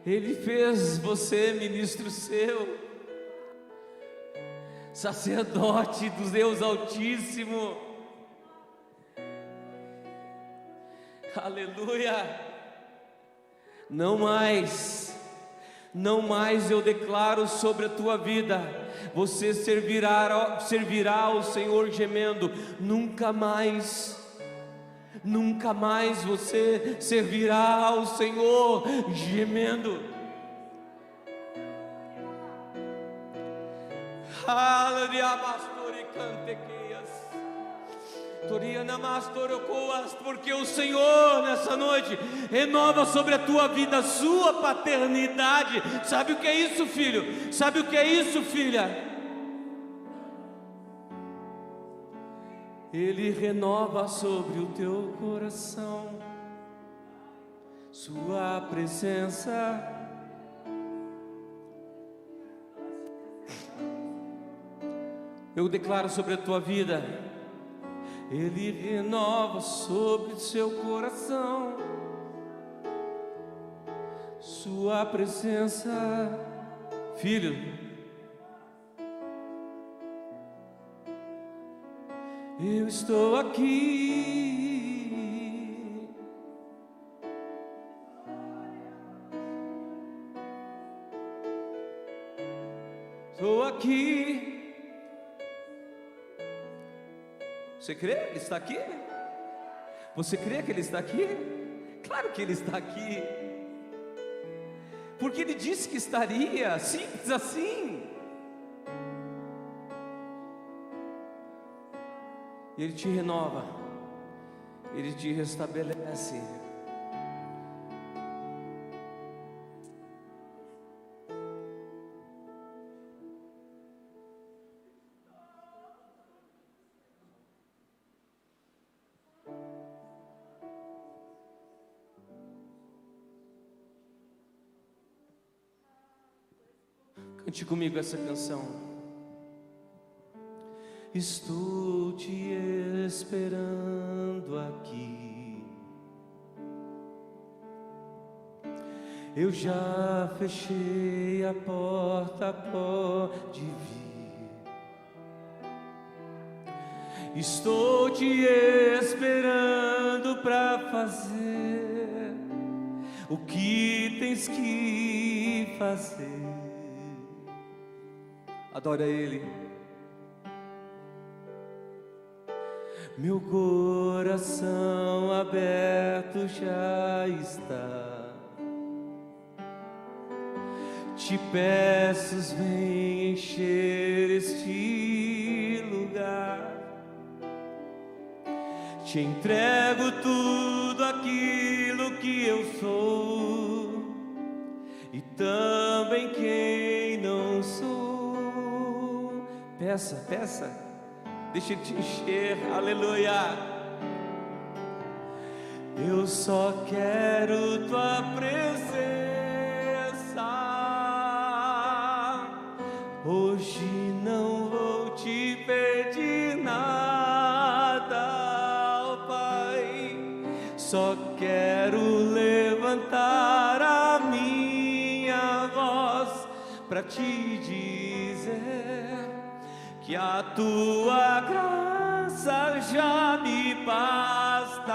Ele fez você ministro seu, sacerdote do Deus Altíssimo. Aleluia. Não mais eu declaro sobre a tua vida, você servirá ao Senhor gemendo. Nunca mais você servirá ao Senhor gemendo. Porque o Senhor nessa noite renova sobre a tua vida a sua paternidade. Sabe o que é isso, filho? Sabe o que é isso, filha? Ele renova sobre o teu coração sua presença. Eu declaro sobre a tua vida, Ele renova sobre o seu coração sua presença. Filho, Eu estou aqui. Estou aqui. Você crê? Ele está aqui? Você crê que Ele está aqui? Claro que Ele está aqui, porque Ele disse que estaria, simples assim. Ele te renova, Ele te restabelece. Cante comigo essa canção. Estou te esperando aqui. Eu já fechei a porta, pode vir. Estou te esperando para fazer o que tens que fazer. Adora Ele. Meu coração aberto já está. Te peço, vem encher este lugar. Te entrego tudo aquilo que eu sou e também quem não sou. Peça, peça, deixa Ele te encher, aleluia. Eu só quero tua presença. Hoje não vou te pedir nada, ó Pai. Só quero levantar a minha voz para te dizer que a tua graça já me basta.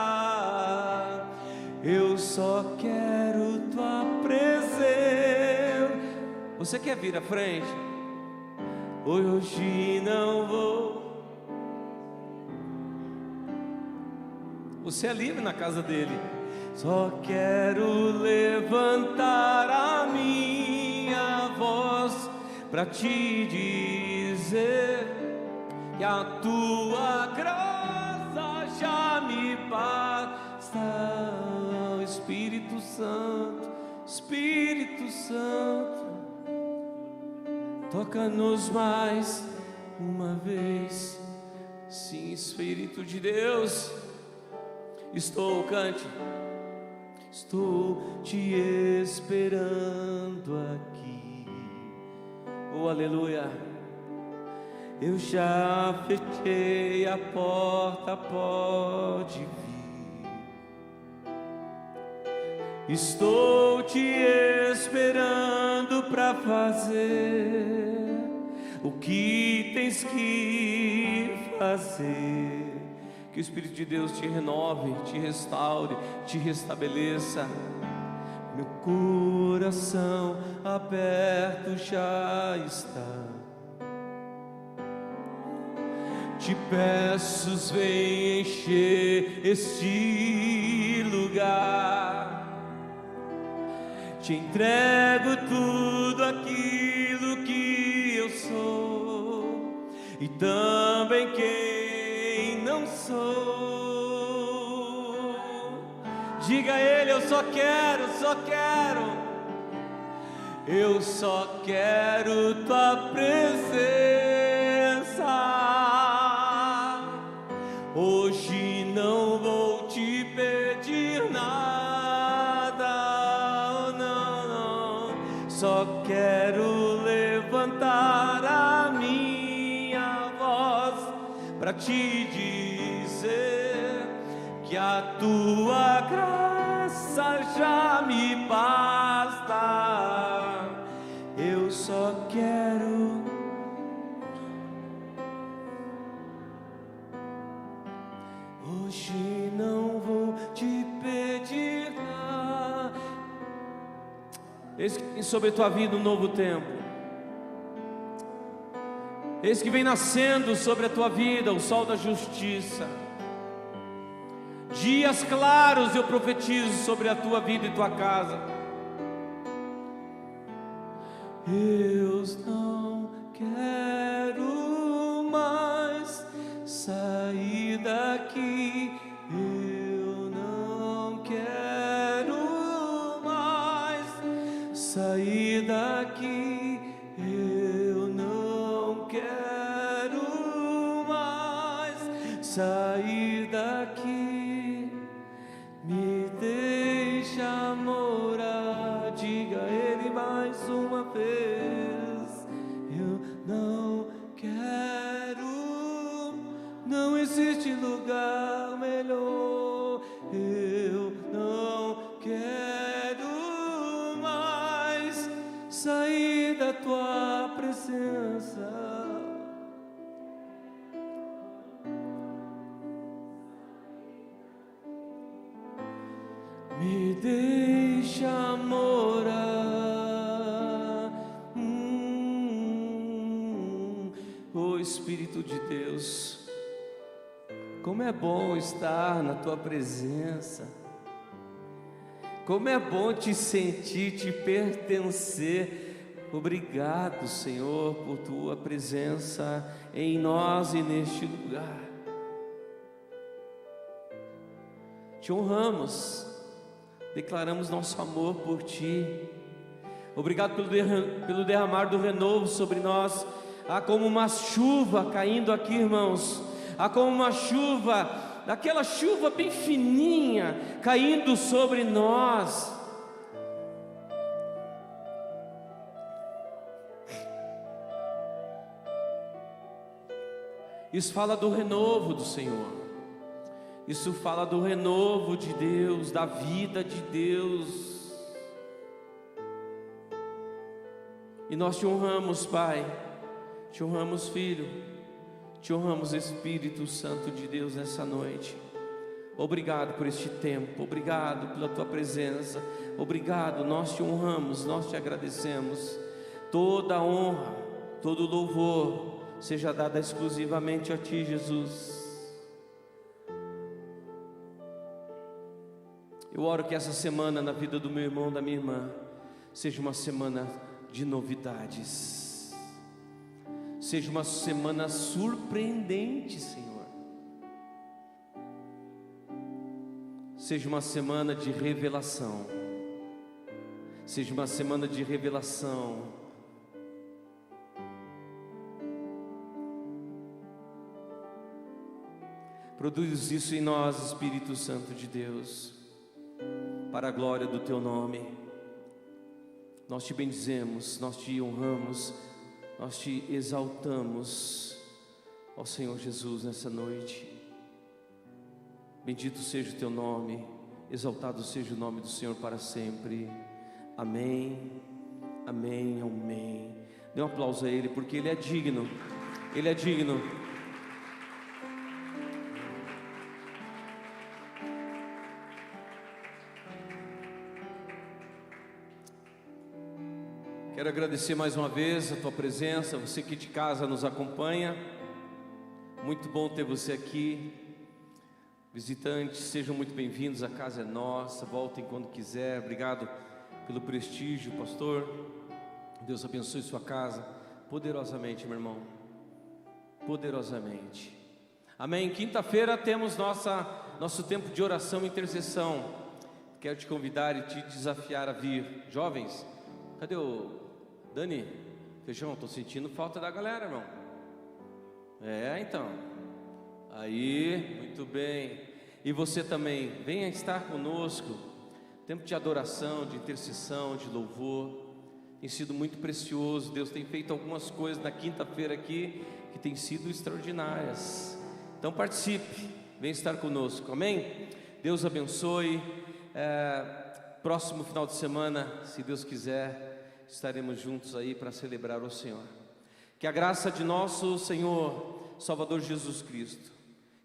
Eu só quero tua presença. Você quer vir à frente? Hoje não vou. Você é livre na casa dele. Só quero levantar a minha voz para te dizer que a tua graça já me basta. Espírito Santo, Espírito Santo, toca-nos mais uma vez. Sim, Espírito de Deus, cante. Estou te esperando aqui. Oh, aleluia. Eu já fechei a porta, pode vir. Estou te esperando para fazer o que tens que fazer. Que o Espírito de Deus te renove, te restaure, te restabeleça. Meu coração aberto já está. Te peço, vem encher este lugar. Te entrego tudo aquilo que eu sou e também quem não sou. Diga a Ele, eu só quero. Eu só quero tua presença. Hoje não vou te pedir nada, não. Só quero levantar a minha voz para te dizer que a tua graça já me basta. Eu só quero. Hoje não vou te pedir nada. Eis que vem sobre a tua vida um novo tempo. Eis que vem nascendo sobre a tua vida o sol da justiça. Dias claros eu profetizo sobre a tua vida e tua casa. Eu não quero mais sair daqui. Eu não quero mais sair daqui. Eu não quero mais sair daqui. Me deixa morar, diga a Ele mais uma vez. Eu não quero, não existe lugar melhor. Eu não quero mais sair da tua presença. Me deixa morar. Oh Espírito de Deus, como é bom estar na tua presença. Como é bom te sentir, te pertencer. Obrigado, Senhor, por tua presença em nós e neste lugar. Te honramos. Declaramos nosso amor por Ti. Obrigado pelo derramar do renovo sobre nós. Há como uma chuva caindo aqui, irmãos. Há como uma chuva, aquela chuva bem fininha, caindo sobre nós. Isso fala do renovo do Senhor. Isso fala do renovo de Deus, da vida de Deus. E nós te honramos, Pai, te honramos, Filho, te honramos, Espírito Santo de Deus, nessa noite. Obrigado por este tempo, obrigado pela tua presença, obrigado, nós te honramos, nós te agradecemos. Toda a honra, todo o louvor seja dada exclusivamente a Ti, Jesus. Eu oro que essa semana na vida do meu irmão, da minha irmã, seja uma semana de novidades, seja uma semana surpreendente, Senhor. Seja uma semana de revelação, seja uma semana de revelação. Produz isso em nós, Espírito Santo de Deus, para a glória do Teu nome. Nós te bendizemos, nós te honramos, nós te exaltamos, ó Senhor Jesus, nessa noite. Bendito seja o Teu nome, exaltado seja o nome do Senhor para sempre. Amém, amém, amém. Dê um aplauso a Ele, porque Ele é digno, Ele é digno. Quero agradecer mais uma vez a tua presença, você que de casa nos acompanha. Muito bom ter você aqui. Visitantes, sejam muito bem-vindos, a casa é nossa, voltem quando quiser. Obrigado pelo prestígio, pastor. Deus abençoe sua casa poderosamente, meu irmão, poderosamente. Amém. Quinta-feira temos nosso tempo de oração e intercessão. Quero te convidar e te desafiar a vir. Jovens, cadê o Dani? Feijão, estou sentindo falta da galera, irmão. Então. Aí, muito bem. E você também, venha estar conosco. Tempo de adoração, de intercessão, de louvor. Tem sido muito precioso. Deus tem feito algumas coisas na quinta-feira aqui que tem sido extraordinárias. Então participe, venha estar conosco, amém? Deus abençoe. Próximo final de semana, se Deus quiser, estaremos juntos aí para celebrar o Senhor. Que a graça de nosso Senhor, Salvador Jesus Cristo,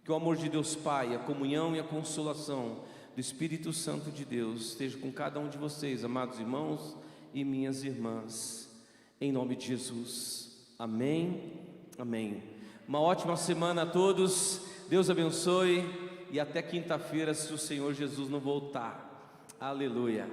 Que o amor de Deus Pai, a comunhão e a consolação do Espírito Santo de Deus esteja com cada um de vocês, amados irmãos e minhas irmãs, em nome de Jesus. Amém, amém. Uma ótima semana a todos, Deus abençoe e até quinta-feira, se o Senhor Jesus não voltar. Aleluia.